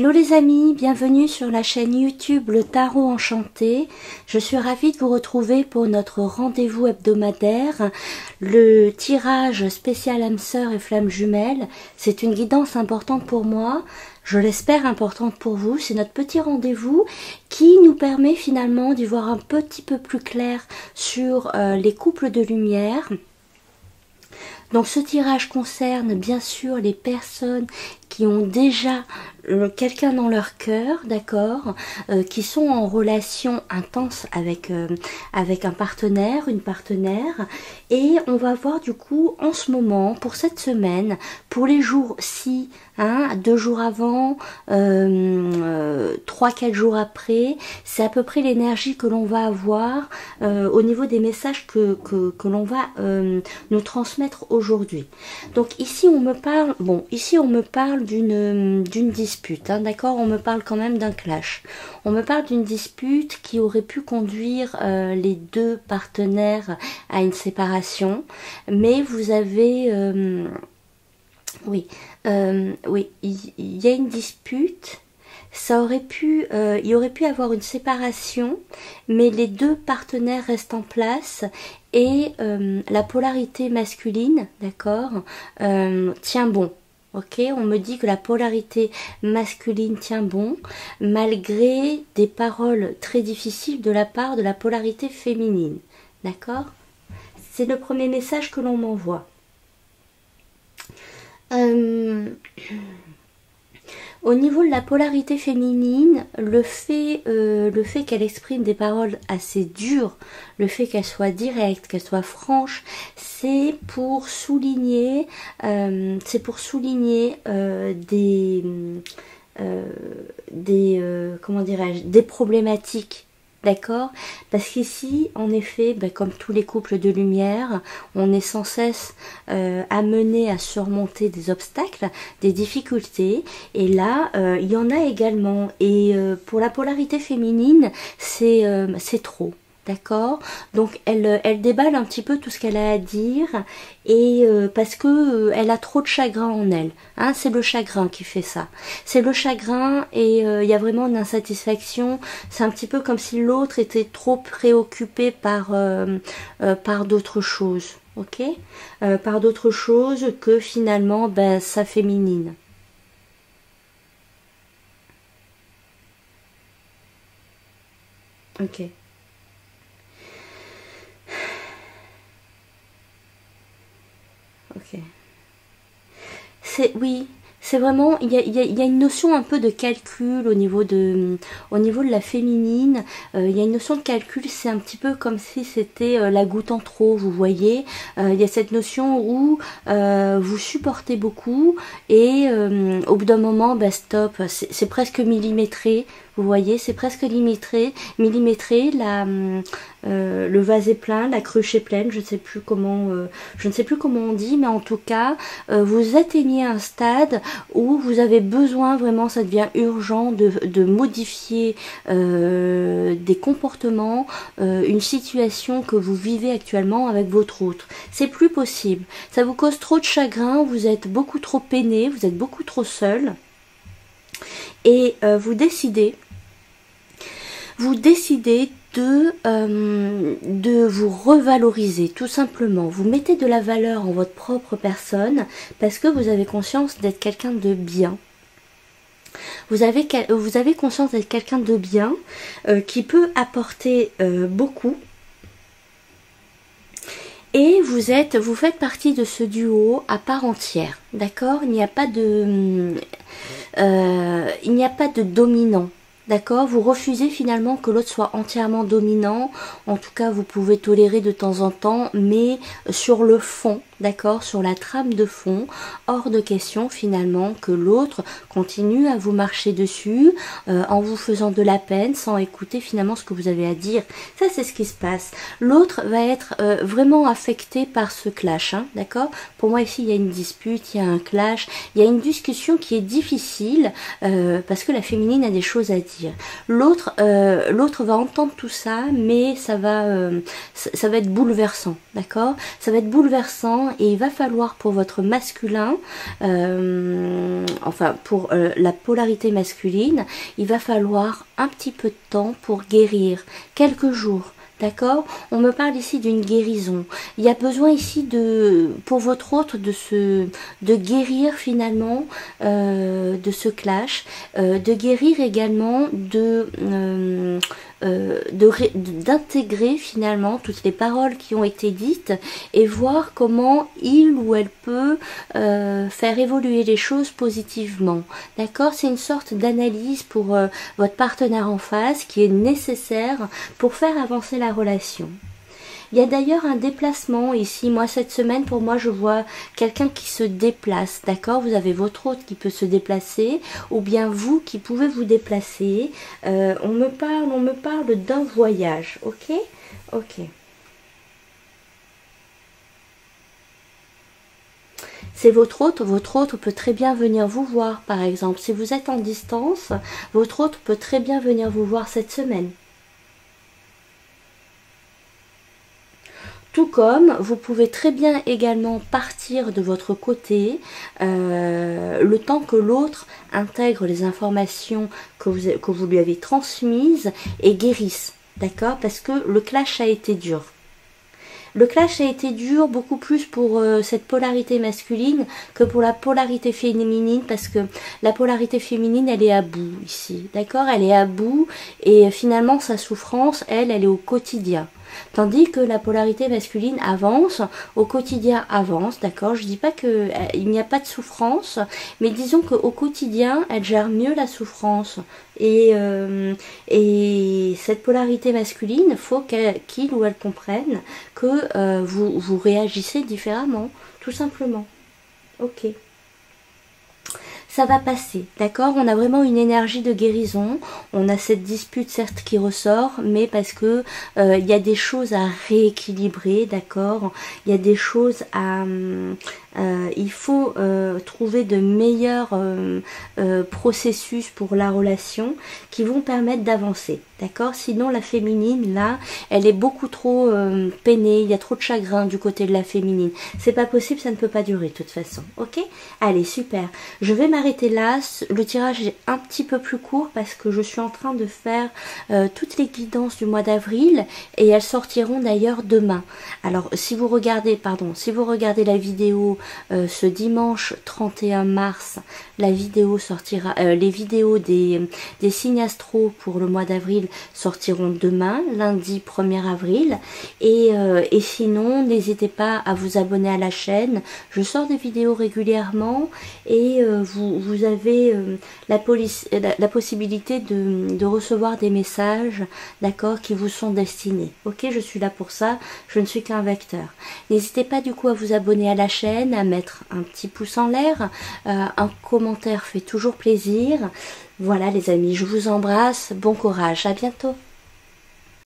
Hello les amis, bienvenue sur la chaîne YouTube Le Tarot Enchanté. Je suis ravie de vous retrouver pour notre rendez-vous hebdomadaire. Le tirage spécial âme sœur et flamme jumelle, c'est une guidance importante pour moi. Je l'espère importante pour vous. C'est notre petit rendez-vous qui nous permet finalement d'y voir un petit peu plus clair sur les couples de lumière. Donc ce tirage concerne bien sûr les personnes qui ont déjà quelqu'un dans leur cœur, d'accord, qui sont en relation intense avec un partenaire, une partenaire, et on va voir du coup en ce moment, pour cette semaine, pour les jours ci, 2 jours avant, 3-4 jours après, c'est à peu près l'énergie que l'on va avoir au niveau des messages que l'on va nous transmettre aujourd'hui. Donc ici on me parle d'une dispute, d'accord, on me parle quand même d'un clash. On me parle d'une dispute qui aurait pu conduire les deux partenaires à une séparation, mais vous avez oui, il y a une dispute. Ça aurait pu, il aurait pu avoir une séparation, mais les deux partenaires restent en place et la polarité masculine, d'accord, tient bon. Ok, on me dit que la polarité masculine tient bon, malgré des paroles très difficiles de la part de la polarité féminine. D'accord? C'est le premier message que l'on m'envoie. Au niveau de la polarité féminine, le fait qu'elle exprime des paroles assez dures, le fait qu'elle soit directe, qu'elle soit franche, c'est pour souligner comment dirais-je, des problématiques. D'accord? Parce qu'ici, en effet, comme tous les couples de lumière, on est sans cesse amené à surmonter des obstacles, des difficultés. Et là, il y en a également. Et pour la polarité féminine, c'est trop. D'accord? Donc elle déballe un petit peu tout ce qu'elle a à dire et parce que elle a trop de chagrin en elle. C'est le chagrin qui fait ça. C'est le chagrin et il y a vraiment une insatisfaction. C'est un petit peu comme si l'autre était trop préoccupé par d'autres choses. Ok? Par d'autres choses que finalement sa féminine. Ok. Ok. Oui, c'est vraiment, il y a une notion un peu de calcul au niveau de la féminine. Il y a une notion de calcul, c'est un petit peu comme si c'était la goutte en trop, vous voyez. Il y a cette notion où vous supportez beaucoup et au bout d'un moment, stop, c'est presque millimétré. Vous voyez, c'est presque millimétré, le vase est plein, la cruche est pleine, je ne sais plus comment on dit, mais en tout cas, vous atteignez un stade où vous avez besoin, vraiment, ça devient urgent de modifier des comportements, une situation que vous vivez actuellement avec votre autre. C'est plus possible. Ça vous cause trop de chagrin, vous êtes beaucoup trop peiné, vous êtes beaucoup trop seul. Et vous décidez de vous revaloriser, tout simplement. Vous mettez de la valeur en votre propre personne parce que vous avez conscience d'être quelqu'un de bien. Vous avez conscience d'être quelqu'un de bien qui peut apporter beaucoup. Et vous faites partie de ce duo à part entière, d'accord? Il n'y a pas de dominant. D'accord, vous refusez finalement que l'autre soit entièrement dominant. En tout cas, vous pouvez tolérer de temps en temps, mais sur le fond, d'accord, sur la trame de fond, hors de question finalement que l'autre continue à vous marcher dessus en vous faisant de la peine, sans écouter finalement ce que vous avez à dire. Ça, c'est ce qui se passe. L'autre va être vraiment affecté par ce clash, d'accord. Pour moi, ici, il y a une dispute, il y a un clash, il y a une discussion qui est difficile parce que la féminine a des choses à dire. dire. L'autre va entendre tout ça, mais ça va être bouleversant, d'accord? Ça va être bouleversant et il va falloir pour votre masculin, enfin pour la polarité masculine, il va falloir un petit peu de temps pour guérir, quelques jours. D'accord? On me parle ici d'une guérison. Il y a besoin ici pour votre autre de guérir finalement de ce clash, de guérir également d'intégrer finalement toutes les paroles qui ont été dites et voir comment il ou elle peut faire évoluer les choses positivement. D'accord? C'est une sorte d'analyse pour votre partenaire en face qui est nécessaire pour faire avancer la relation. Il y a d'ailleurs un déplacement ici. Moi, cette semaine, pour moi, je vois quelqu'un qui se déplace. D'accord? Vous avez votre hôte qui peut se déplacer ou bien vous qui pouvez vous déplacer. On me parle d'un voyage. Ok? Ok. C'est votre hôte peut très bien venir vous voir, par exemple. Si vous êtes en distance, votre hôte peut très bien venir vous voir cette semaine. Tout comme vous pouvez très bien également partir de votre côté le temps que l'autre intègre les informations que vous lui avez transmises et guérisse. D'accord? Parce que le clash a été dur. Le clash a été dur beaucoup plus pour cette polarité masculine que pour la polarité féminine, parce que la polarité féminine, elle est à bout ici, d'accord? Elle est à bout et finalement sa souffrance, elle est au quotidien. Tandis que la polarité masculine avance, au quotidien avance, d'accord? Je dis pas qu'il n'y a pas de souffrance, mais disons qu'au quotidien, elle gère mieux la souffrance. Et cette polarité masculine, il faut qu'il ou elle comprenne que vous réagissez différemment, tout simplement. Ok. Ça va passer, d'accord? On a vraiment une énergie de guérison. On a cette dispute certes qui ressort, mais parce que il y a des choses à rééquilibrer, d'accord? Il y a des choses à... il faut trouver de meilleurs processus pour la relation qui vont permettre d'avancer, d'accord? Sinon la féminine, là, elle est beaucoup trop peinée, il y a trop de chagrin du côté de la féminine. C'est pas possible, ça ne peut pas durer de toute façon, ok? Allez, super. Je vais m'arrêter là. Le tirage est un petit peu plus court parce que je suis en train de faire toutes les guidances du mois d'avril et elles sortiront d'ailleurs demain. Alors, si vous regardez la vidéo ce dimanche 31 mars, la vidéo sortira, les vidéos des signes astro pour le mois d'avril sortiront demain, lundi 1er avril. Et sinon, n'hésitez pas à vous abonner à la chaîne. Je sors des vidéos régulièrement et vous avez la possibilité de recevoir des messages, d'accord, qui vous sont destinés. Ok, je suis là pour ça, je ne suis qu'un vecteur. N'hésitez pas du coup à vous abonner à la chaîne, à mettre un petit pouce en l'air, un commentaire fait toujours plaisir. Voilà les amis, je vous embrasse, bon courage, à bientôt.